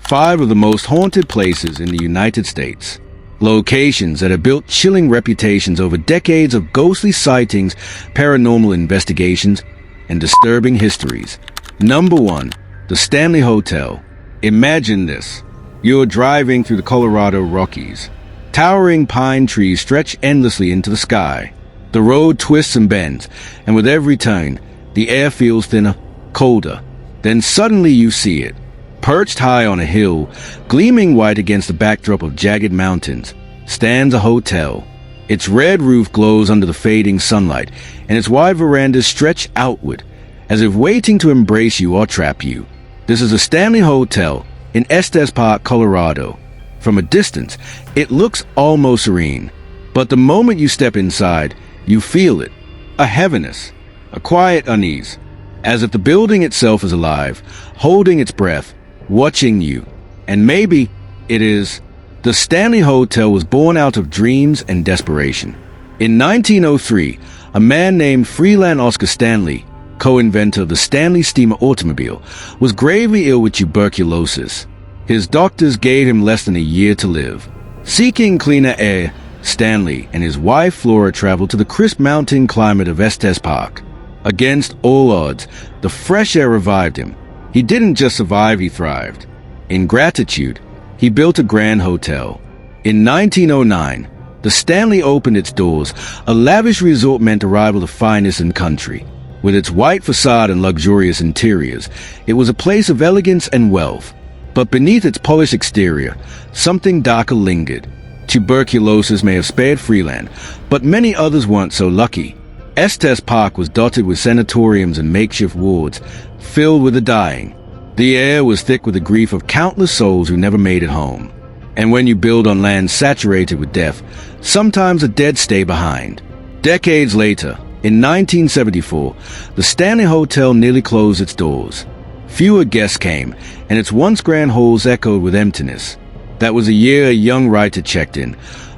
5 of the most haunted places in the United States. Locations that have built chilling reputations over decades of ghostly sightings, paranormal investigations, and disturbing histories. Number 1. The Stanley Hotel. Imagine this. You're driving through the Colorado Rockies. Towering pine trees stretch endlessly into the sky. The road twists and bends, and with every turn, the air feels thinner, colder. Then suddenly you see it. Perched high on a hill, gleaming white against the backdrop of jagged mountains, stands a hotel. Its red roof glows under the fading sunlight, and its wide verandas stretch outward, as if waiting to embrace you or trap you. This is the Stanley Hotel in Estes Park, Colorado. From a distance, it looks almost serene, but the moment you step inside, you feel it. A heaviness, a quiet unease, as if the building itself is alive, holding its breath, watching you. And maybe it is. The Stanley Hotel was born out of dreams and desperation. In 1903, a man named Freeland Oscar Stanley, co-inventor of the Stanley Steamer automobile, was gravely ill with tuberculosis. His doctors gave him less than a year to live. Seeking cleaner air, Stanley and his wife Flora traveled to the crisp mountain climate of Estes Park. Against all odds, the fresh air revived him. He didn't just survive, he thrived. In gratitude, he built a grand hotel. In 1909, the Stanley opened its doors, a lavish resort meant to rival the finest in the country. With its white facade and luxurious interiors, it was a place of elegance and wealth. But beneath its polished exterior, something darker lingered. Tuberculosis may have spared Freeland, but many others weren't so lucky. Estes Park was dotted with sanatoriums and makeshift wards, filled with the dying. The air was thick with the grief of countless souls who never made it home. And when you build on land saturated with death, sometimes the dead stay behind. Decades later, in 1974, the Stanley Hotel nearly closed its doors. Fewer guests came, and its once grand halls echoed with emptiness. That was the year a young writer checked in,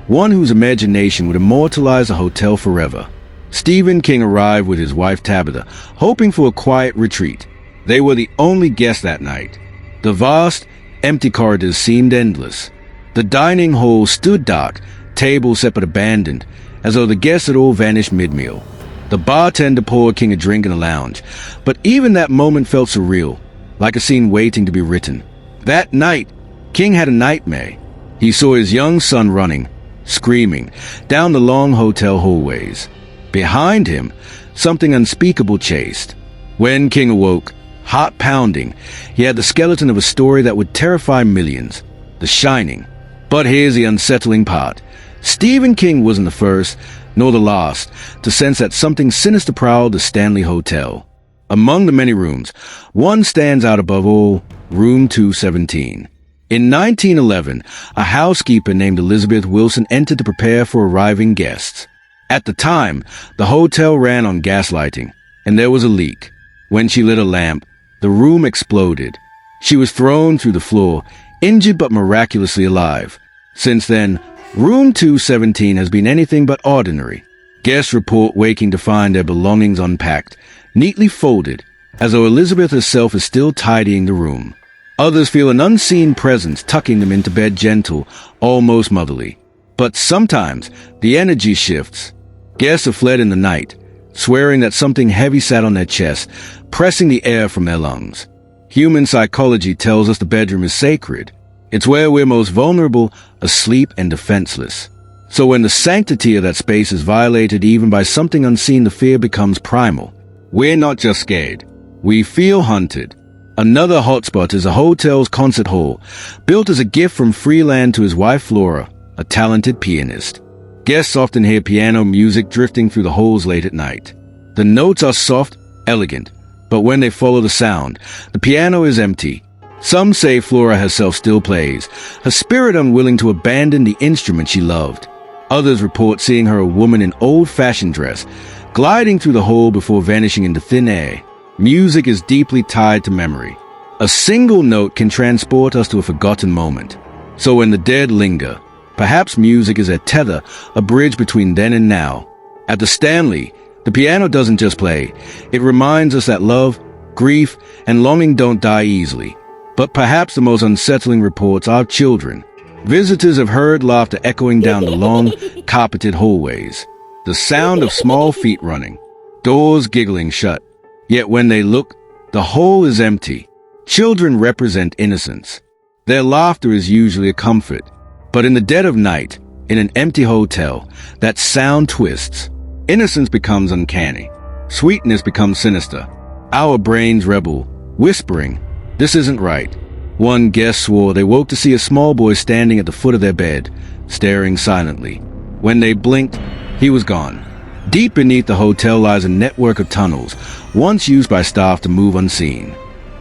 one whose imagination would immortalize the hotel forever. Stephen King arrived with his wife Tabitha, hoping for a quiet retreat. They were the only guests that night. The vast, empty corridors seemed endless. The dining hall stood dark, tables set but abandoned, as though the guests had all vanished mid-meal. The bartender poured King a drink in the lounge, but even that moment felt surreal, like a scene waiting to be written. That night, King had a nightmare. He saw his young son running, screaming, down the long hotel hallways. Behind him, something unspeakable chased. When King awoke, heart pounding, he had the skeleton of a story that would terrify millions, The Shining. But here's the unsettling part. Stephen King wasn't the first, nor the last, to sense that something sinister prowled the Stanley Hotel. Among the many rooms, one stands out above all, Room 217. In 1911, a housekeeper named Elizabeth Wilson entered to prepare for arriving guests. At the time, the hotel ran on gas lighting, and there was a leak. When she lit a lamp, the room exploded. She was thrown through the floor, injured but miraculously alive. Since then, Room 217 has been anything but ordinary. Guests report waking to find their belongings unpacked, neatly folded, as though Elizabeth herself is still tidying the room. Others feel an unseen presence tucking them into bed, gentle, almost motherly. But sometimes, the energy shifts. Guests have fled in the night, swearing that something heavy sat on their chest, pressing the air from their lungs. Human psychology tells us the bedroom is sacred. It's where we're most vulnerable, asleep and defenseless. So when the sanctity of that space is violated even by something unseen, the fear becomes primal. We're not just scared. We feel hunted. Another hotspot is a hotel's concert hall, built as a gift from Freeland to his wife Flora, a talented pianist. Guests often hear piano music drifting through the halls late at night. The notes are soft, elegant, but when they follow the sound, the piano is empty. Some say Flora herself still plays, her spirit unwilling to abandon the instrument she loved. Others report seeing her a woman in old-fashioned dress, gliding through the hall before vanishing into thin air. Music is deeply tied to memory. A single note can transport us to a forgotten moment. So when the dead linger, perhaps music is a tether, a bridge between then and now. At the Stanley, the piano doesn't just play. It reminds us that love, grief, and longing don't die easily, But perhaps the most unsettling reports are of children. Visitors have heard laughter echoing down the long, carpeted hallways, the sound of small feet running, doors giggling shut. Yet when they look, the hall is empty. Children represent innocence. Their laughter is usually a comfort. But in the dead of night, in an empty hotel, that sound twists. Innocence becomes uncanny. Sweetness becomes sinister. Our brains rebel, whispering, "This isn't right." One guest swore they woke to see a small boy standing at the foot of their bed, staring silently. When they blinked, he was gone. Deep beneath the hotel lies a network of tunnels, once used by staff to move unseen.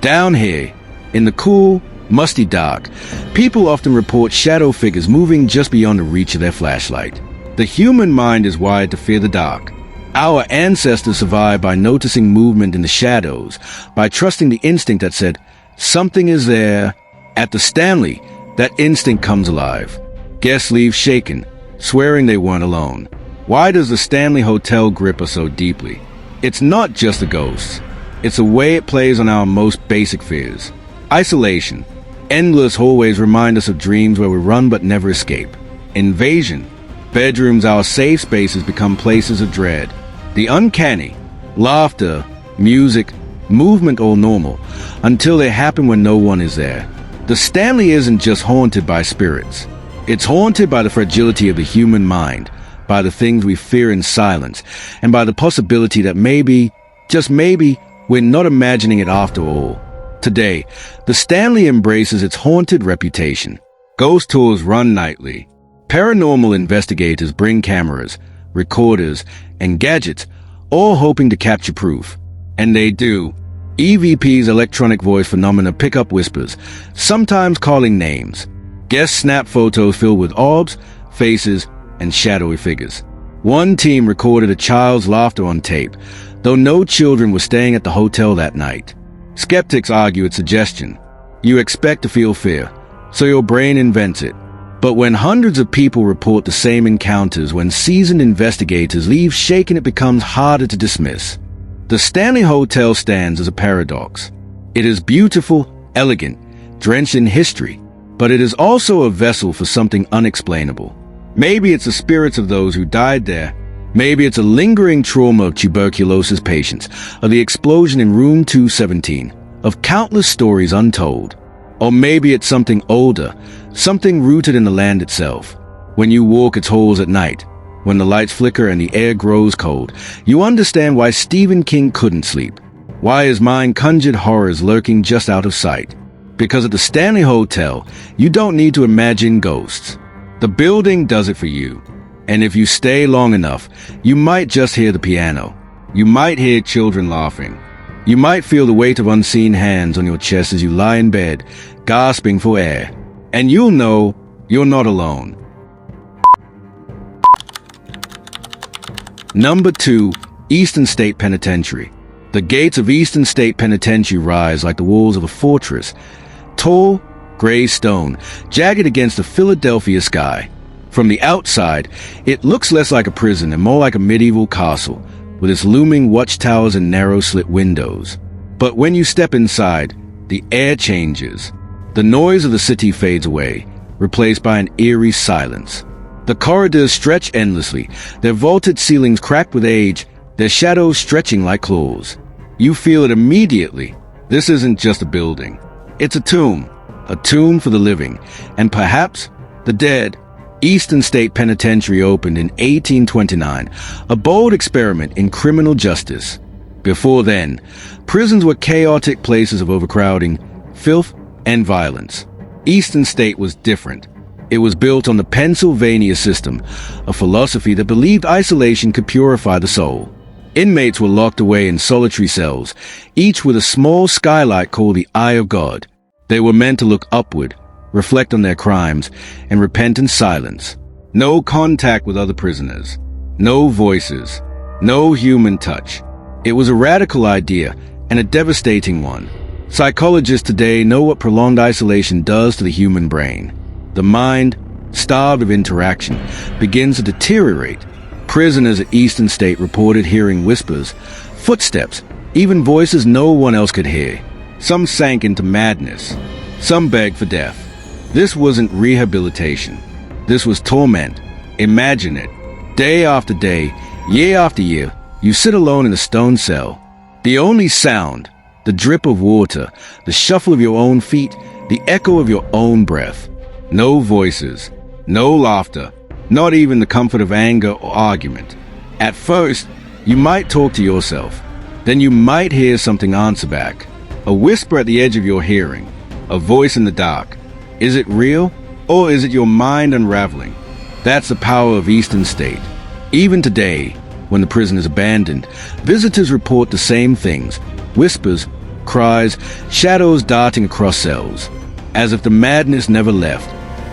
Down here, in the cool, musty dark, people often report shadow figures moving just beyond the reach of their flashlight. The human mind is wired to fear the dark. Our ancestors survived by noticing movement in the shadows, by trusting the instinct that said, "Something is there." At the Stanley, that instinct comes alive. Guests leave shaken, swearing they weren't alone. Why does the Stanley Hotel grip us so deeply? It's not just the ghosts. It's the way it plays on our most basic fears. Isolation. Endless hallways remind us of dreams where we run but never escape. Invasion. Bedrooms, our safe spaces, become places of dread. The uncanny. Laughter, music, movement, all normal, until they happen when no one is there. The Stanley isn't just haunted by spirits. It's haunted by the fragility of the human mind, by the things we fear in silence, and by the possibility that maybe, just maybe, we're not imagining it after all. Today, the Stanley embraces its haunted reputation. Ghost tours run nightly. Paranormal investigators bring cameras, recorders, and gadgets, all hoping to capture proof. And they do. EVP's electronic voice phenomena pick up whispers, sometimes calling names. Guests snap photos filled with orbs, faces, and shadowy figures. One team recorded a child's laughter on tape, though no children were staying at the hotel that night. Skeptics argue it's suggestion. You expect to feel fear, so your brain invents it. But when hundreds of people report the same encounters, when seasoned investigators leave shaken, it becomes harder to dismiss. The Stanley Hotel stands as a paradox. It is beautiful, elegant, drenched in history, but it is also a vessel for something unexplainable. Maybe it's the spirits of those who died there. Maybe it's a lingering trauma of tuberculosis patients, of the explosion in room 217, of countless stories untold. Or maybe it's something older, something rooted in the land itself. When you walk its halls at night, when the lights flicker and the air grows cold, you understand why Stephen King couldn't sleep, why his mind conjured horrors lurking just out of sight. Because at the Stanley Hotel, you don't need to imagine ghosts. The building does it for you. And if you stay long enough, you might just hear the piano. You might hear children laughing. You might feel the weight of unseen hands on your chest as you lie in bed, gasping for air. And you'll know you're not alone. Number 2, Eastern State Penitentiary. The gates of Eastern State Penitentiary rise like the walls of a fortress. Tall, gray stone, jagged against the Philadelphia sky. From the outside, it looks less like a prison and more like a medieval castle, with its looming watchtowers and narrow slit windows. But when you step inside, the air changes. The noise of the city fades away, replaced by an eerie silence. The corridors stretch endlessly, their vaulted ceilings cracked with age, their shadows stretching like claws. You feel it immediately. This isn't just a building. It's a tomb for the living, and perhaps the dead. Eastern State Penitentiary opened in 1829, a bold experiment in criminal justice. Before then, prisons were chaotic places of overcrowding, filth, and violence. Eastern State was different. It was built on the Pennsylvania system, a philosophy that believed isolation could purify the soul. Inmates were locked away in solitary cells, each with a small skylight called the Eye of God. They were meant to look upward, reflect on their crimes, and repent in silence. No contact with other prisoners. No voices. No human touch. It was a radical idea, and a devastating one. Psychologists today know what prolonged isolation does to the human brain. The mind, starved of interaction, begins to deteriorate. Prisoners at Eastern State reported hearing whispers, footsteps, even voices no one else could hear. Some sank into madness. Some beg for death. This wasn't rehabilitation. This was torment. Imagine it. Day after day, year after year, you sit alone in a stone cell. The only sound, the drip of water, the shuffle of your own feet, the echo of your own breath. No voices, no laughter, not even the comfort of anger or argument. At first, you might talk to yourself. Then you might hear something answer back. A whisper at the edge of your hearing. A voice in the dark. Is it real? Or is it your mind unraveling? That's the power of Eastern State. Even today, when the prison is abandoned, visitors report the same things. Whispers, cries, shadows darting across cells. As if the madness never left.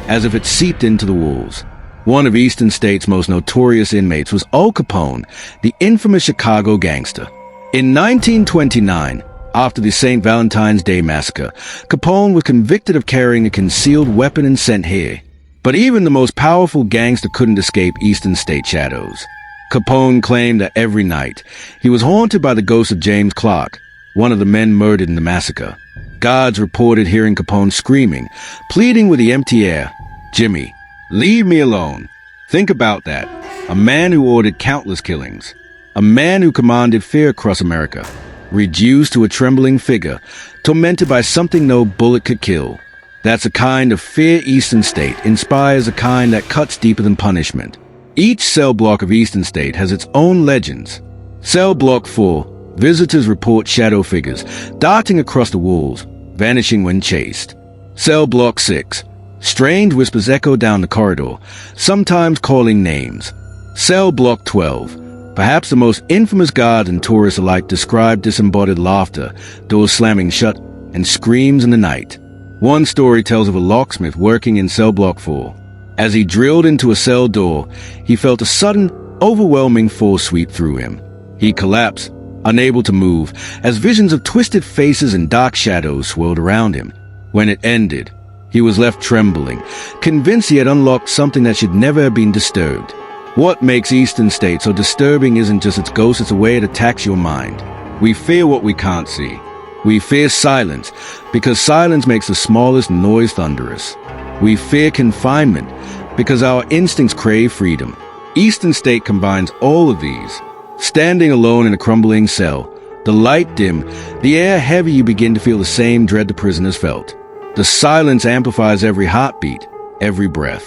As if it seeped into the walls. One of Eastern State's most notorious inmates was Al Capone, the infamous Chicago gangster. In 1929, after the St. Valentine's Day Massacre, Capone was convicted of carrying a concealed weapon and sent here. But even the most powerful gangster couldn't escape Eastern State shadows. Capone claimed that every night, he was haunted by the ghost of James Clark, one of the men murdered in the massacre. Guards reported hearing Capone screaming, pleading with the empty air, "Jimmy, leave me alone." Think about that. A man who ordered countless killings. A man who commanded fear across America. Reduced to a trembling figure, tormented by something no bullet could kill. That's a kind of fear Eastern State inspires, a kind that cuts deeper than punishment. Each cell block of Eastern State has its own legends. Cell Block 4, visitors report shadow figures darting across the walls, vanishing when chased. Cell Block 6, strange whispers echo down the corridor, sometimes calling names. Cell Block 12, perhaps the most infamous guard and tourists alike describe disembodied laughter, doors slamming shut, and screams in the night. One story tells of a locksmith working in Cell Block 4. As he drilled into a cell door, he felt a sudden, overwhelming force sweep through him. He collapsed, unable to move, as visions of twisted faces and dark shadows swirled around him. When it ended, he was left trembling, convinced he had unlocked something that should never have been disturbed. What makes Eastern State so disturbing isn't just its ghost, it's a way it attacks your mind. We fear what we can't see. We fear silence, because silence makes the smallest noise thunderous. We fear confinement, because our instincts crave freedom. Eastern State combines all of these. Standing alone in a crumbling cell, the light dim, the air heavy, you begin to feel the same dread the prisoners felt. The silence amplifies every heartbeat, every breath.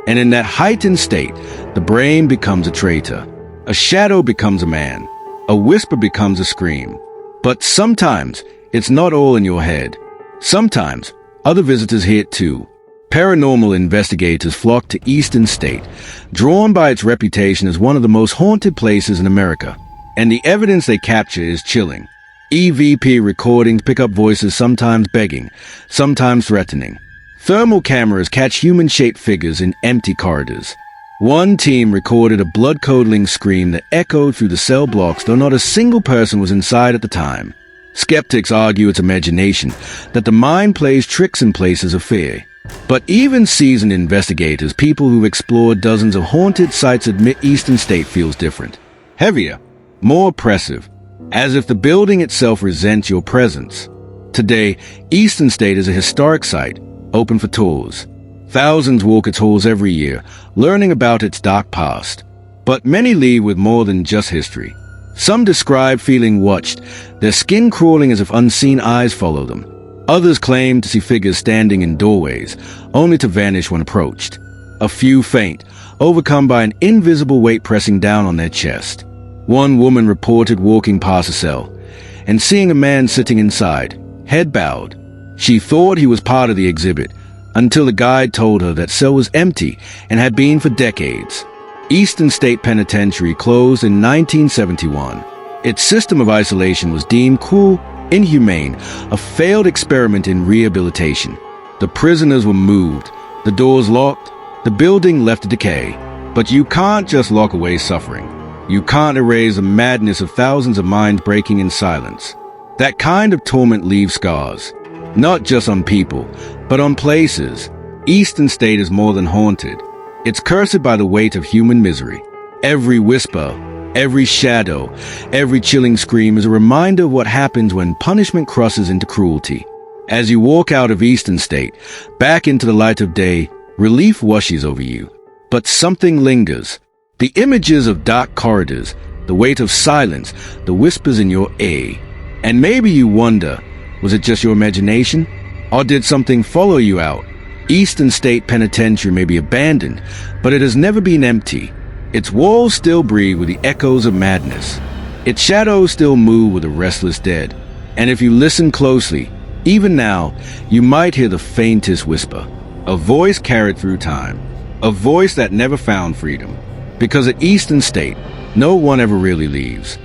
And in that heightened state, the brain becomes a traitor. A shadow becomes a man. A whisper becomes a scream. But sometimes, it's not all in your head. Sometimes, other visitors hear it too. Paranormal investigators flock to Eastern State, drawn by its reputation as one of the most haunted places in America. And the evidence they capture is chilling. EVP recordings pick up voices sometimes begging, sometimes threatening. Thermal cameras catch human-shaped figures in empty corridors. One team recorded a blood-curdling scream that echoed through the cell blocks, though not a single person was inside at the time. Skeptics argue it's imagination, that the mind plays tricks in places of fear. But even seasoned investigators, people who've explored dozens of haunted sites, admit Eastern State feels different. Heavier, more oppressive, as if the building itself resents your presence. Today, Eastern State is a historic site, open for tours. Thousands walk its halls every year, learning about its dark past. But many leave with more than just history. Some describe feeling watched, their skin crawling as if unseen eyes follow them. Others claim to see figures standing in doorways, only to vanish when approached. A few faint, overcome by an invisible weight pressing down on their chest. One woman reported walking past a cell and seeing a man sitting inside, head bowed. She thought he was part of the exhibit, until the guide told her that cell was empty and had been for decades. Eastern State Penitentiary closed in 1971. Its system of isolation was deemed cruel, inhumane, a failed experiment in rehabilitation. The prisoners were moved, the doors locked, the building left to decay. But you can't just lock away suffering. You can't erase the madness of thousands of minds breaking in silence. That kind of torment leaves scars, not just on people, but on places. Eastern State is more than haunted. It's cursed by the weight of human misery. Every whisper, every shadow, every chilling scream is a reminder of what happens when punishment crosses into cruelty. As you walk out of Eastern State, back into the light of day, relief washes over you. But something lingers. The images of dark corridors, the weight of silence, the whispers in your ear. And maybe you wonder, was it just your imagination? Or did something follow you out? Eastern State Penitentiary may be abandoned, but it has never been empty. Its walls still breathe with the echoes of madness. Its shadows still move with the restless dead. And if you listen closely, even now, you might hear the faintest whisper. A voice carried through time. A voice that never found freedom. Because at Eastern State, no one ever really leaves.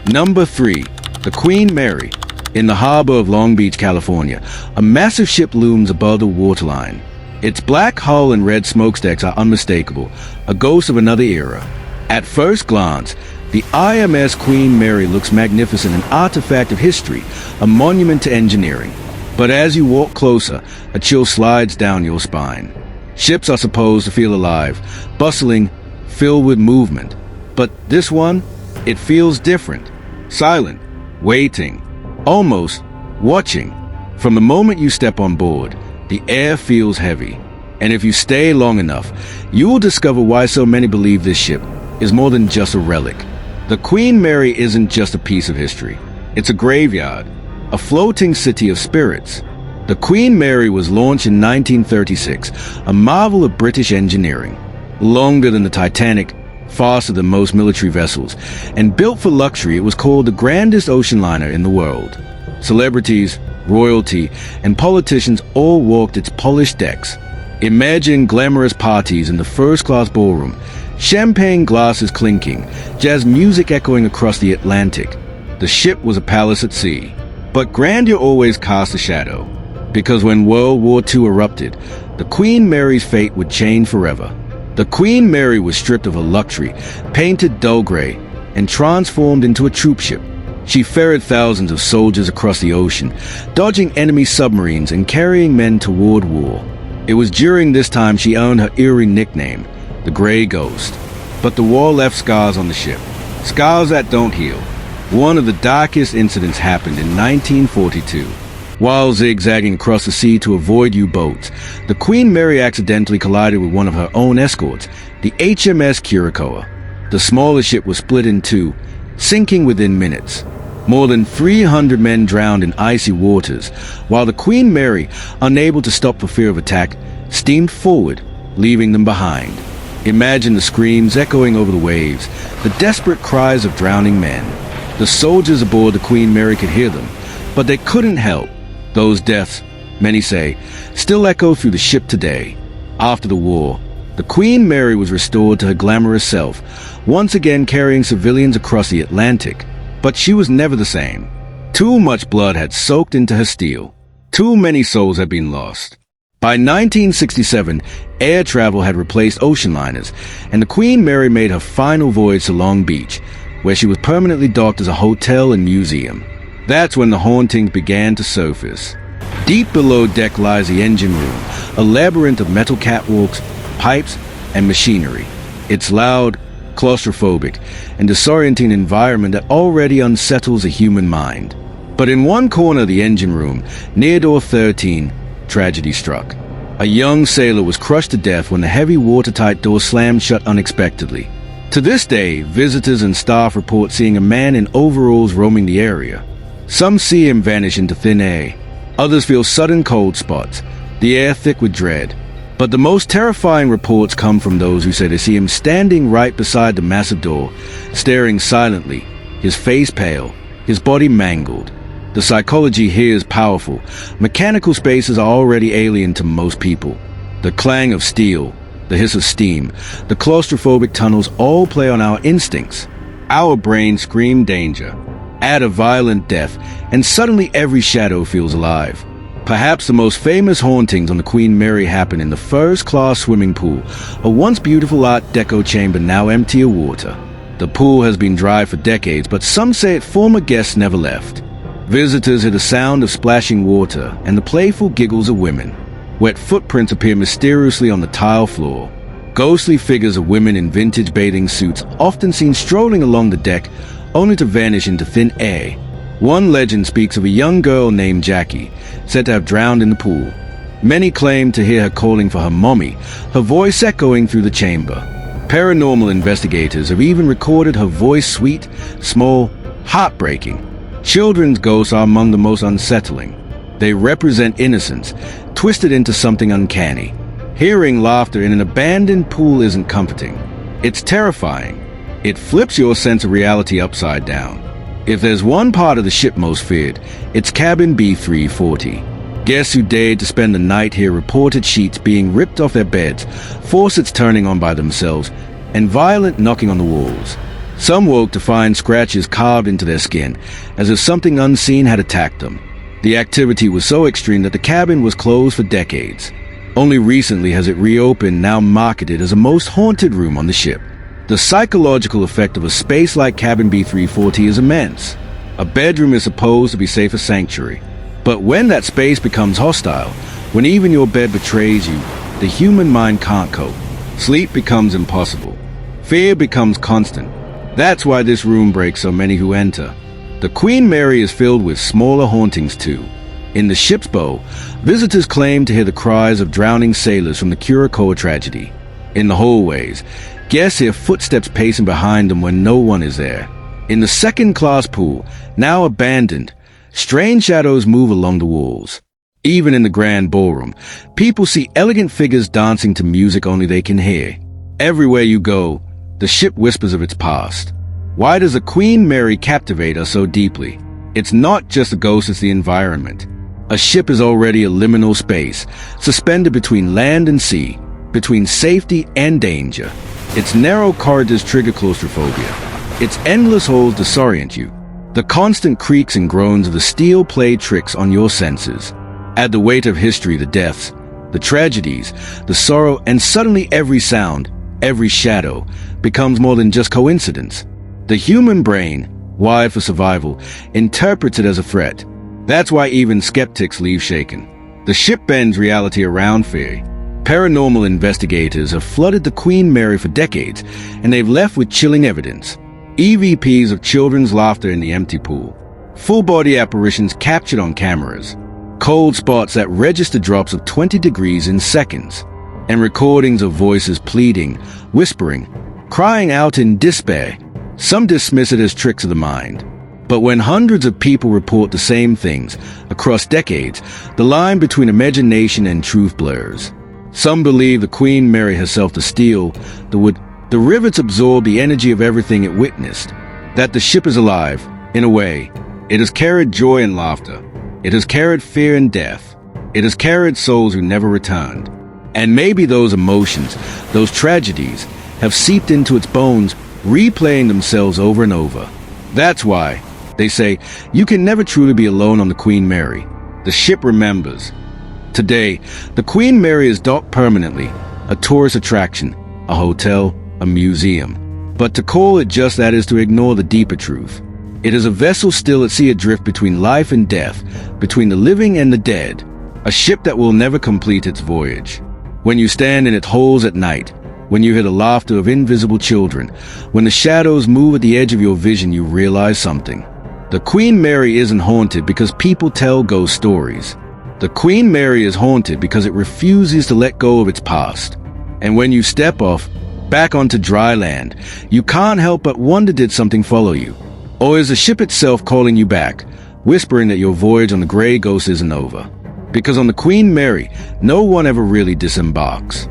Number 3. The Queen Mary. In the harbor of Long Beach, California, a massive ship looms above the waterline. Its black hull and red smokestacks are unmistakable, a ghost of another era. At first glance, the IMS Queen Mary looks magnificent, an artifact of history, a monument to engineering. But as you walk closer, a chill slides down your spine. Ships are supposed to feel alive, bustling, filled with movement. But this one, it feels different. Silent, waiting, almost watching. From the moment you step on board, the air feels heavy. And if you stay long enough, you will discover why so many believe this ship is more than just a relic. The Queen Mary isn't just a piece of history. It's a graveyard, a floating city of spirits. The Queen Mary was launched in 1936, a marvel of British engineering. Longer than the Titanic, faster than most military vessels, and built for luxury, it was called the grandest ocean liner in the world. Celebrities, royalty, and politicians all walked its polished decks. Imagine glamorous parties in the first-class ballroom, champagne glasses clinking, jazz music echoing across the Atlantic. The ship was a palace at sea. But grandeur always cast a shadow, because when World War II erupted, the Queen Mary's fate would change forever. The Queen Mary was stripped of her luxury, painted dull gray, and transformed into a troop ship. She ferried thousands of soldiers across the ocean, dodging enemy submarines and carrying men toward war. It was during this time she earned her eerie nickname, the Grey Ghost. But the war left scars on the ship, scars that don't heal. One of the darkest incidents happened in 1942. While zigzagging across the sea to avoid U-boats, the Queen Mary accidentally collided with one of her own escorts, the HMS Curacoa. The smaller ship was split in two, sinking within minutes. More than 300 men drowned in icy waters, while the Queen Mary, unable to stop for fear of attack, steamed forward, leaving them behind. Imagine the screams echoing over the waves, the desperate cries of drowning men. The soldiers aboard the Queen Mary could hear them, but they couldn't help. Those deaths, many say, still echo through the ship today. After the war, the Queen Mary was restored to her glamorous self, once again carrying civilians across the Atlantic. But she was never the same. Too much blood had soaked into her steel. Too many souls had been lost. By 1967, air travel had replaced ocean liners, and the Queen Mary made her final voyage to Long Beach, where she was permanently docked as a hotel and museum. That's when the hauntings began to surface. Deep below deck lies the engine room, a labyrinth of metal catwalks, pipes, and machinery. It's loud, claustrophobic, and disorienting environment that already unsettles a human mind. But in one corner of the engine room, near door 13, tragedy struck. A young sailor was crushed to death when the heavy watertight door slammed shut unexpectedly. To this day, visitors and staff report seeing a man in overalls roaming the area. Some see him vanish into thin air. Others feel sudden cold spots, the air thick with dread. But the most terrifying reports come from those who say they see him standing right beside the massive door, staring silently, his face pale, his body mangled. The psychology here is powerful. Mechanical spaces are already alien to most people. The clang of steel, the hiss of steam, the claustrophobic tunnels all play on our instincts. Our brains scream danger. Add a violent death, and suddenly every shadow feels alive. Perhaps the most famous hauntings on the Queen Mary happened in the first-class swimming pool, a once beautiful Art Deco chamber now empty of water. The pool has been dry for decades, but some say its former guests never left. Visitors hear the sound of splashing water and the playful giggles of women. Wet footprints appear mysteriously on the tile floor. Ghostly figures of women in vintage bathing suits often seen strolling along the deck, only to vanish into thin air. One legend speaks of a young girl named Jackie, said to have drowned in the pool. Many claim to hear her calling for her mommy, her voice echoing through the chamber. Paranormal investigators have even recorded her voice sweet, small, heartbreaking. Children's ghosts are among the most unsettling. They represent innocence, twisted into something uncanny. Hearing laughter in an abandoned pool isn't comforting. It's terrifying. It flips your sense of reality upside down. If there's one part of the ship most feared, it's cabin B340. Guests who dared to spend the night here reported sheets being ripped off their beds, faucets turning on by themselves, and violent knocking on the walls. Some woke to find scratches carved into their skin, as if something unseen had attacked them. The activity was so extreme that the cabin was closed for decades. Only recently has it reopened, now marketed as the most haunted room on the ship. The psychological effect of a space like cabin B340 is immense. A bedroom is supposed to be safe as sanctuary. But when that space becomes hostile, when even your bed betrays you, the human mind can't cope. Sleep becomes impossible. Fear becomes constant. That's why this room breaks so many who enter. The Queen Mary is filled with smaller hauntings too. In the ship's bow, visitors claim to hear the cries of drowning sailors from the Curaçao tragedy. In the hallways, guests hear footsteps pacing behind them when no one is there. In the second-class pool, now abandoned, strange shadows move along the walls. Even in the grand ballroom, people see elegant figures dancing to music only they can hear. Everywhere you go, the ship whispers of its past. Why does the Queen Mary captivate us so deeply? It's not just a ghost, it's the environment. A ship is already a liminal space, suspended between land and sea, between safety and danger. Its narrow corridors trigger claustrophobia. Its endless halls disorient you. The constant creaks and groans of the steel play tricks on your senses. Add the weight of history, the deaths, the tragedies, the sorrow, and suddenly every sound, every shadow, becomes more than just coincidence. The human brain, wired for survival, interprets it as a threat. That's why even skeptics leave shaken. The ship bends reality around fear. Paranormal investigators have flooded the Queen Mary for decades, and they've left with chilling evidence. EVPs of children's laughter in the empty pool. Full-body apparitions captured on cameras. Cold spots that register drops of 20 degrees in seconds. And recordings of voices pleading, whispering, crying out in despair. Some dismiss it as tricks of the mind. But when hundreds of people report the same things across decades, the line between imagination and truth blurs. Some believe the Queen Mary herself to steal the rivets absorb the energy of everything it witnessed. That the ship is alive, in a way. It has carried joy and laughter. It has carried fear and death. It has carried souls who never returned. And maybe those emotions, those tragedies, have seeped into its bones, replaying themselves over and over. That's why, they say, you can never truly be alone on the Queen Mary. The ship remembers. Today, the Queen Mary is docked permanently, a tourist attraction, a hotel, a museum. But to call it just that is to ignore the deeper truth. It is a vessel still at sea adrift between life and death, between the living and the dead, a ship that will never complete its voyage. When you stand in its holes at night, when you hear the laughter of invisible children, when the shadows move at the edge of your vision, you realize something. The Queen Mary isn't haunted because people tell ghost stories. The Queen Mary is haunted because it refuses to let go of its past. And when you step off, back onto dry land, you can't help but wonder, did something follow you? Or is the ship itself calling you back, whispering that your voyage on the Grey Ghost isn't over? Because on the Queen Mary, no one ever really disembarks.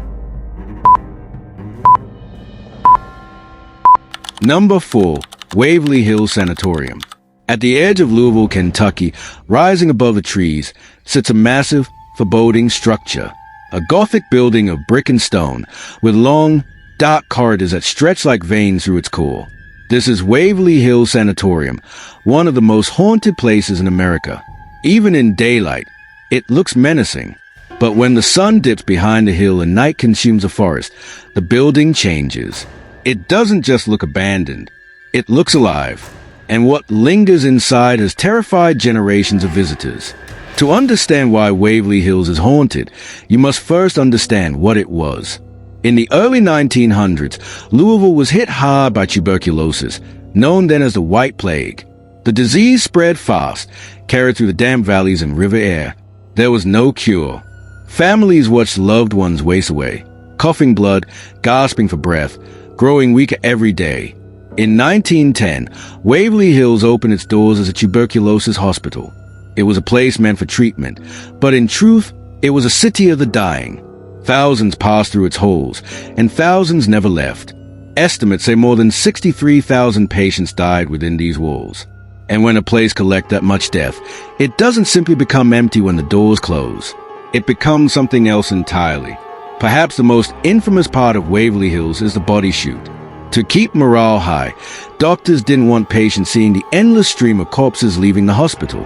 Number 4. Waverly Hills Sanatorium. At the edge of Louisville, Kentucky, rising above the trees, sits a massive, foreboding structure. A Gothic building of brick and stone, with long, dark corridors that stretch like veins through its core. This is Waverly Hills Sanatorium, one of the most haunted places in America. Even in daylight, it looks menacing. But when the sun dips behind the hill and night consumes the forest, the building changes. It doesn't just look abandoned, it looks alive. And what lingers inside has terrified generations of visitors. To understand why Waverly Hills is haunted, you must first understand what it was. In the early 1900s, Louisville was hit hard by tuberculosis, known then as the White Plague. The disease spread fast, carried through the damp valleys and river air. There was no cure. Families watched loved ones waste away, coughing blood, gasping for breath, growing weaker every day. In 1910, Waverly Hills opened its doors as a tuberculosis hospital. It was a place meant for treatment, but in truth, it was a city of the dying. Thousands passed through its halls, and thousands never left. Estimates say more than 63,000 patients died within these walls. And when a place collects that much death, it doesn't simply become empty when the doors close. It becomes something else entirely. Perhaps the most infamous part of Waverly Hills is the body chute. To keep morale high, doctors didn't want patients seeing the endless stream of corpses leaving the hospital.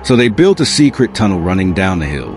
So they built a secret tunnel running down the hill.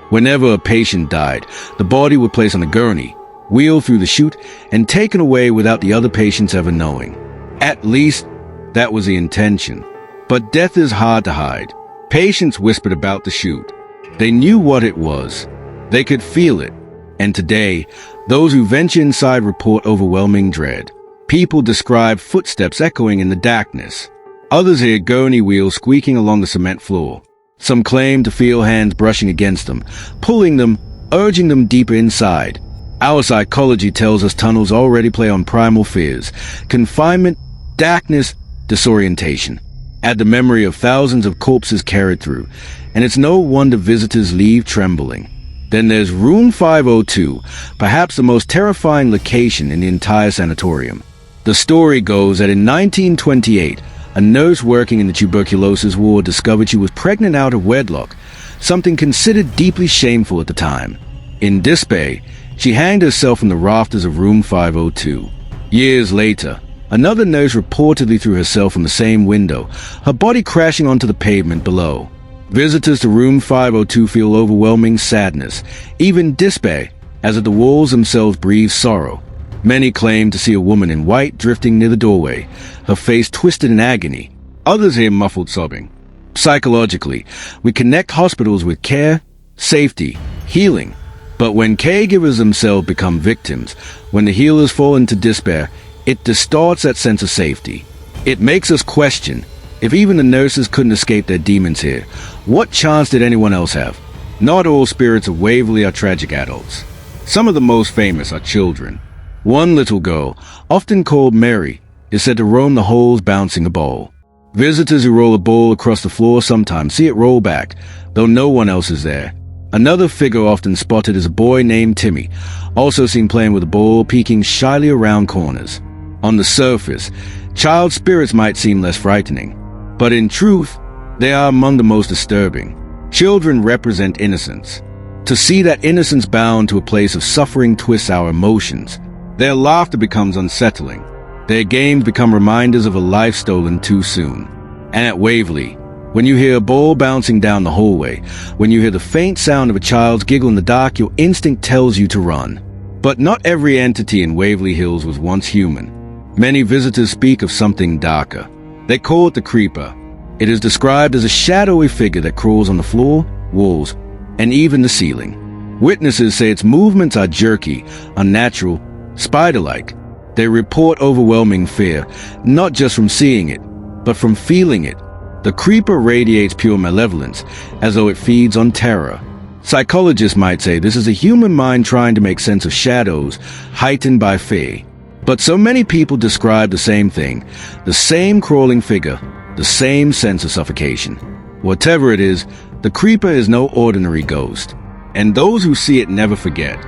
Whenever a patient died, the body would place on a gurney, wheeled through the chute, and taken away without the other patients ever knowing. At least, that was the intention. But death is hard to hide. Patients whispered about the chute. They knew what it was. They could feel it. And today, those who venture inside report overwhelming dread. People describe footsteps echoing in the darkness. Others hear gurney wheels squeaking along the cement floor. Some claim to feel hands brushing against them, pulling them, urging them deeper inside. Our psychology tells us tunnels already play on primal fears: confinement, darkness, disorientation. Add the memory of thousands of corpses carried through, and it's no wonder visitors leave trembling. Then there's Room 502, perhaps the most terrifying location in the entire sanatorium. The story goes that in 1928, a nurse working in the tuberculosis ward discovered she was pregnant out of wedlock, something considered deeply shameful at the time. In despair, she hanged herself from the rafters of Room 502. Years later, another nurse reportedly threw herself from the same window, her body crashing onto the pavement below. Visitors to Room 502 feel overwhelming sadness, even despair, as if the walls themselves breathe sorrow. Many claim to see a woman in white drifting near the doorway, her face twisted in agony. Others hear muffled sobbing. Psychologically, we connect hospitals with care, safety, healing. But when caregivers themselves become victims, when the healers fall into despair, it distorts that sense of safety. It makes us question, if even the nurses couldn't escape their demons here, what chance did anyone else have? Not all spirits of Waverly are tragic adults. Some of the most famous are children. One little girl, often called Mary, is said to roam the halls bouncing a ball. Visitors who roll a ball across the floor sometimes see it roll back, though no one else is there. Another figure often spotted is a boy named Timmy, also seen playing with a ball, peeking shyly around corners. On the surface, child spirits might seem less frightening, but in truth, they are among the most disturbing. Children represent innocence. To see that innocence bound to a place of suffering twists our emotions. Their laughter becomes unsettling. Their games become reminders of a life stolen too soon. And at Waverly, when you hear a ball bouncing down the hallway, when you hear the faint sound of a child's giggle in the dark, your instinct tells you to run. But not every entity in Waverly Hills was once human. Many visitors speak of something darker. They call it the creeper. It is described as a shadowy figure that crawls on the floor, walls, and even the ceiling. Witnesses say its movements are jerky, unnatural, spider-like. They report overwhelming fear, not just from seeing it, but from feeling it. The creeper radiates pure malevolence, as though it feeds on terror. Psychologists might say this is a human mind trying to make sense of shadows, heightened by fear. But so many people describe the same thing, the same crawling figure, the same sense of suffocation. Whatever it is, the creeper is no ordinary ghost, and those who see it never forget.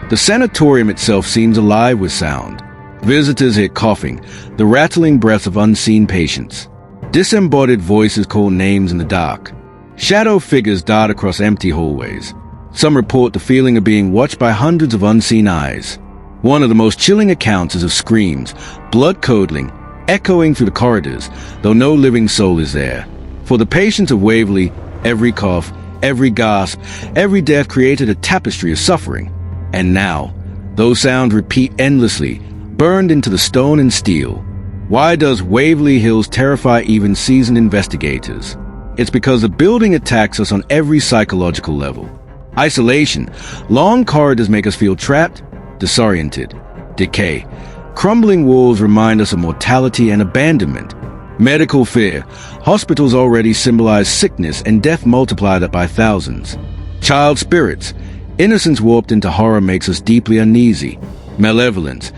The sanatorium itself seems alive with sound. Visitors hear coughing, the rattling breaths of unseen patients. Disembodied voices call names in the dark. Shadow figures dart across empty hallways. Some report the feeling of being watched by hundreds of unseen eyes. One of the most chilling accounts is of screams, blood-curdling, echoing through the corridors, though no living soul is there. For the patients of Waverly, every cough, every gasp, every death created a tapestry of suffering. And now, those sounds repeat endlessly, burned into the stone and steel. Why does Waverly Hills terrify even seasoned investigators? It's because the building attacks us on every psychological level. Isolation, long corridors make us feel trapped, disoriented. Decay, crumbling walls remind us of mortality and abandonment. Medical fear. Hospitals already symbolize sickness and death multiplied by thousands. Child spirits. Innocence warped into horror makes us deeply uneasy. Malevolence.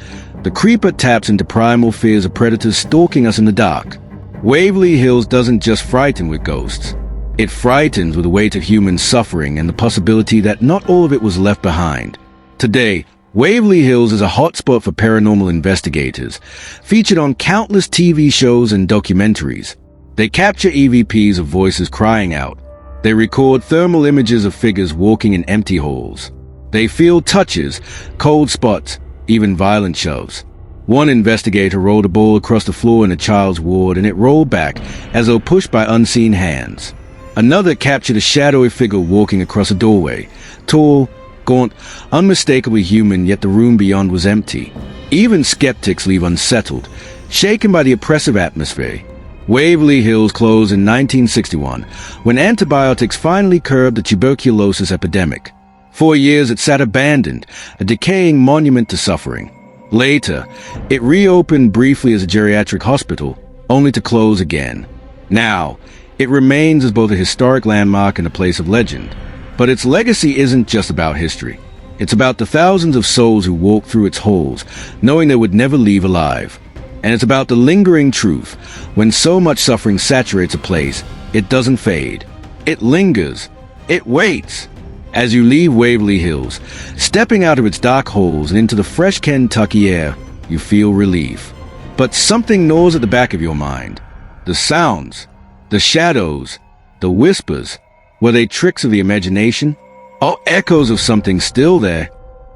The creeper taps into primal fears of predators stalking us in the dark. Waverly Hills doesn't just frighten with ghosts. It frightens with the weight of human suffering and the possibility that not all of it was left behind. Today, Waverly Hills is a hotspot for paranormal investigators, featured on countless TV shows and documentaries. They capture EVPs of voices crying out. They record thermal images of figures walking in empty halls. They feel touches, cold spots, even violent shoves. One investigator rolled a ball across the floor in a child's ward and it rolled back as though pushed by unseen hands. Another captured a shadowy figure walking across a doorway. Tall, gaunt, unmistakably human, yet the room beyond was empty. Even skeptics leave unsettled, shaken by the oppressive atmosphere. Waverly Hills closed in 1961, when antibiotics finally curbed the tuberculosis epidemic. 4 years it sat abandoned, a decaying monument to suffering. Later, it reopened briefly as a geriatric hospital, only to close again. Now, it remains as both a historic landmark and a place of legend. But its legacy isn't just about history. It's about the thousands of souls who walked through its halls, knowing they would never leave alive. And it's about the lingering truth. When so much suffering saturates a place, it doesn't fade. It lingers. It waits. As you leave Waverly Hills, stepping out of its dark halls and into the fresh Kentucky air, you feel relief. But something gnaws at the back of your mind. The sounds, the shadows, the whispers. Were they tricks of the imagination? Or echoes of something still there?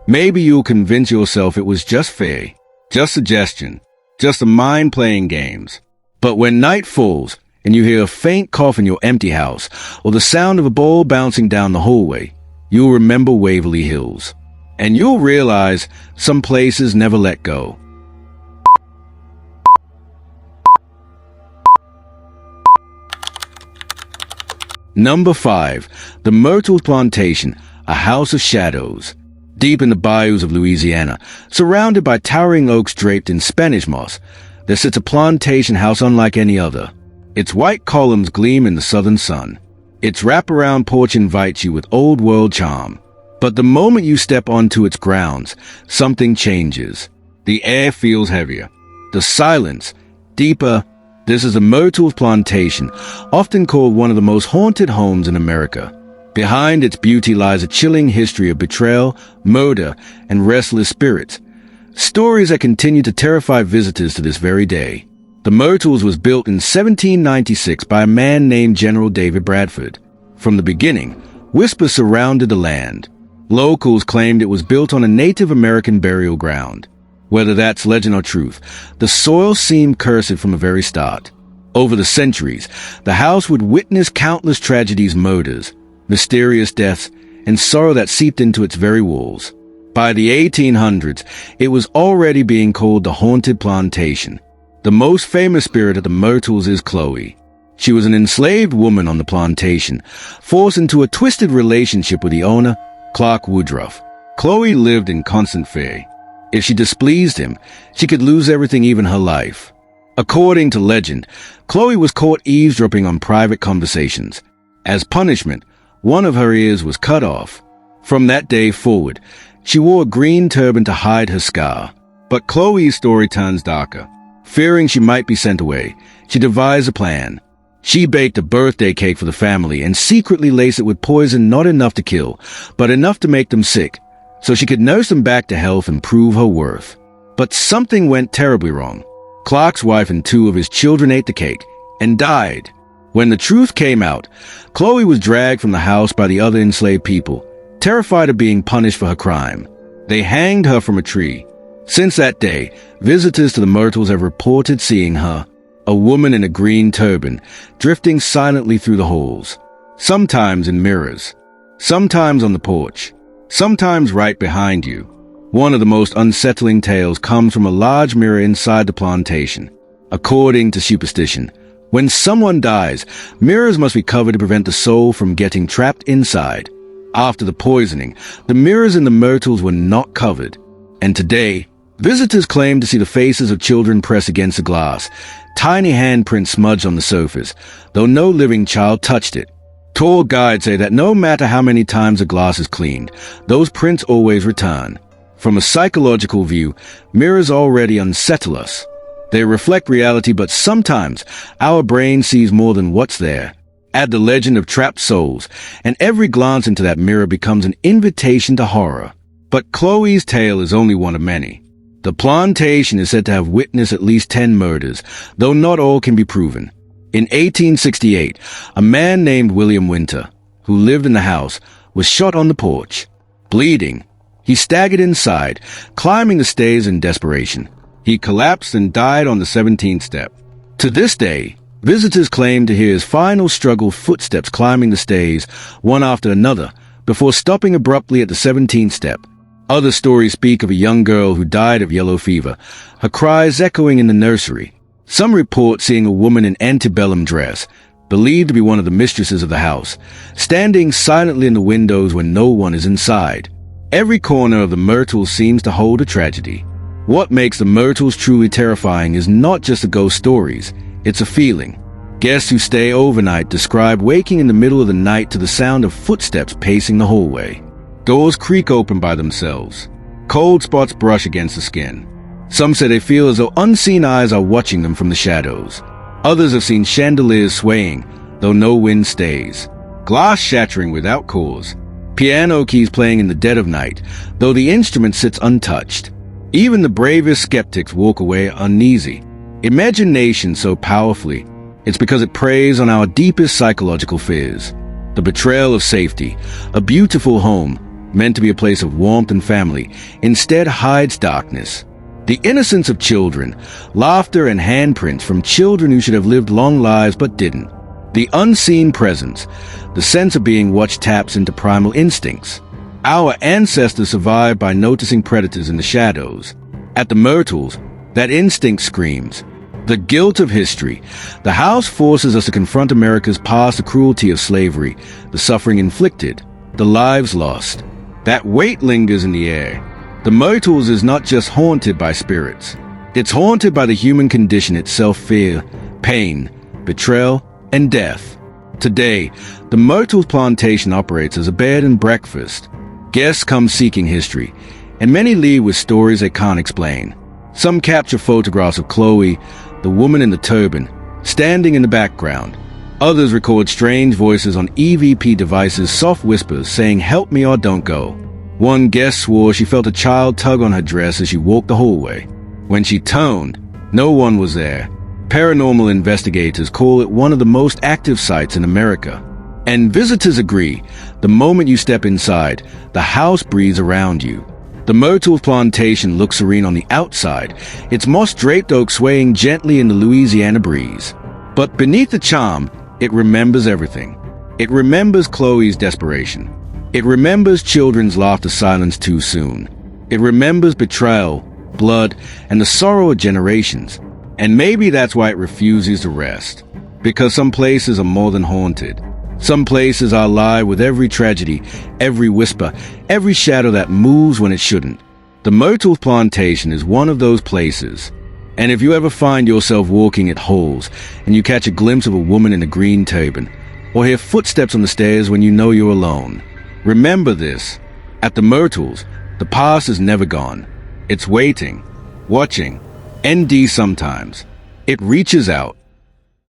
Maybe you'll convince yourself it was just fear, just suggestion, just a mind playing games. But when night falls and you hear a faint cough in your empty house or the sound of a ball bouncing down the hallway, you'll remember Waverly Hills. And you'll realize some places never let go. Number 5. The Myrtles Plantation, a house of shadows. Deep in the bayous of Louisiana, surrounded by towering oaks draped in Spanish moss, there sits a plantation house unlike any other. Its white columns gleam in the southern sun. Its wraparound porch invites you with old-world charm. But the moment you step onto its grounds, something changes. The air feels heavier. The silence, deeper. This is the Myrtles Plantation, often called one of the most haunted homes in America. Behind its beauty lies a chilling history of betrayal, murder, and restless spirits. Stories that continue to terrify visitors to this very day. The Myrtles was built in 1796 by a man named General David Bradford. From the beginning, whispers surrounded the land. Locals claimed it was built on a Native American burial ground. Whether that's legend or truth, the soil seemed cursed from the very start. Over the centuries, the house would witness countless tragedies, murders, mysterious deaths, and sorrow that seeped into its very walls. By the 1800s, it was already being called the Haunted Plantation. The most famous spirit at the Myrtles is Chloe. She was an enslaved woman on the plantation, forced into a twisted relationship with the owner, Clark Woodruff. Chloe lived in constant fear. If she displeased him, she could lose everything, even her life. According to legend, Chloe was caught eavesdropping on private conversations. As punishment, one of her ears was cut off. From that day forward, she wore a green turban to hide her scar. But Chloe's story turns darker. Fearing she might be sent away, she devised a plan. She baked a birthday cake for the family and secretly laced it with poison not enough to kill, but enough to make them sick, so she could nurse them back to health and prove her worth. But something went terribly wrong. Clark's wife and 2 of his children ate the cake and died. When the truth came out, Chloe was dragged from the house by the other enslaved people, terrified of being punished for her crime. They hanged her from a tree. Since that day, visitors to the Myrtles have reported seeing her, a woman in a green turban, drifting silently through the halls. Sometimes in mirrors, sometimes on the porch, sometimes right behind you. One of the most unsettling tales comes from a large mirror inside the plantation. According to superstition, when someone dies, mirrors must be covered to prevent the soul from getting trapped inside. After the poisoning, the mirrors in the Myrtles were not covered. And today, visitors claim to see the faces of children pressed against the glass, tiny handprints smudged on the surface, though no living child touched it. Tour guides say that no matter how many times a glass is cleaned, those prints always return. From a psychological view, mirrors already unsettle us. They reflect reality, but sometimes our brain sees more than what's there. Add the legend of trapped souls, and every glance into that mirror becomes an invitation to horror. But Chloe's tale is only one of many. The plantation is said to have witnessed at least 10 murders, though not all can be proven. In 1868, a man named William Winter, who lived in the house, was shot on the porch. Bleeding, he staggered inside, climbing the stairs in desperation. He collapsed and died on the 17th step. To this day, visitors claim to hear his final struggle footsteps climbing the stairs, one after another, before stopping abruptly at the 17th step. Other stories speak of a young girl who died of yellow fever, her cries echoing in the nursery. Some report seeing a woman in antebellum dress, believed to be one of the mistresses of the house, standing silently in the windows when no one is inside. Every corner of the Myrtles seems to hold a tragedy. What makes the Myrtles truly terrifying is not just the ghost stories, it's a feeling. Guests who stay overnight describe waking in the middle of the night to the sound of footsteps pacing the hallway. Doors creak open by themselves. Cold spots brush against the skin. Some say they feel as though unseen eyes are watching them from the shadows. Others have seen chandeliers swaying, though no wind stays. Glass shattering without cause. Piano keys playing in the dead of night, though the instrument sits untouched. Even the bravest skeptics walk away uneasy. Imagination so powerfully, it's because it preys on our deepest psychological fears. The betrayal of safety, a beautiful home, meant to be a place of warmth and family, instead hides darkness. The innocence of children, laughter and handprints from children who should have lived long lives but didn't. The unseen presence, the sense of being watched taps into primal instincts. Our ancestors survived by noticing predators in the shadows. At the Myrtles, that instinct screams. The guilt of history. The house forces us to confront America's past, the cruelty of slavery, the suffering inflicted, the lives lost. That weight lingers in the air. The Myrtles is not just haunted by spirits. It's haunted by the human condition itself, fear, pain, betrayal, and death. Today, the Myrtles Plantation operates as a bed and breakfast. Guests come seeking history, and many leave with stories they can't explain. Some capture photographs of Chloe, the woman in the turban, standing in the background. Others record strange voices on EVP devices, soft whispers saying, "Help me or don't go." One guest swore she felt a child tug on her dress as she walked the hallway. When she turned, no one was there. Paranormal investigators call it one of the most active sites in America. And visitors agree, the moment you step inside, the house breathes around you. The Myrtles Plantation looks serene on the outside, its moss-draped oak swaying gently in the Louisiana breeze. But beneath the charm, it remembers everything. It remembers Chloe's desperation. It remembers children's laughter silenced too soon. It remembers betrayal, blood, and the sorrow of generations. And maybe that's why it refuses to rest. Because some places are more than haunted. Some places are alive with every tragedy, every whisper, every shadow that moves when it shouldn't. The Myrtles Plantation is one of those places. And if you ever find yourself walking at holes, and you catch a glimpse of a woman in a green turban, or hear footsteps on the stairs when you know you're alone, remember this. At the Myrtles, the past is never gone. It's waiting, watching, ND sometimes. It reaches out,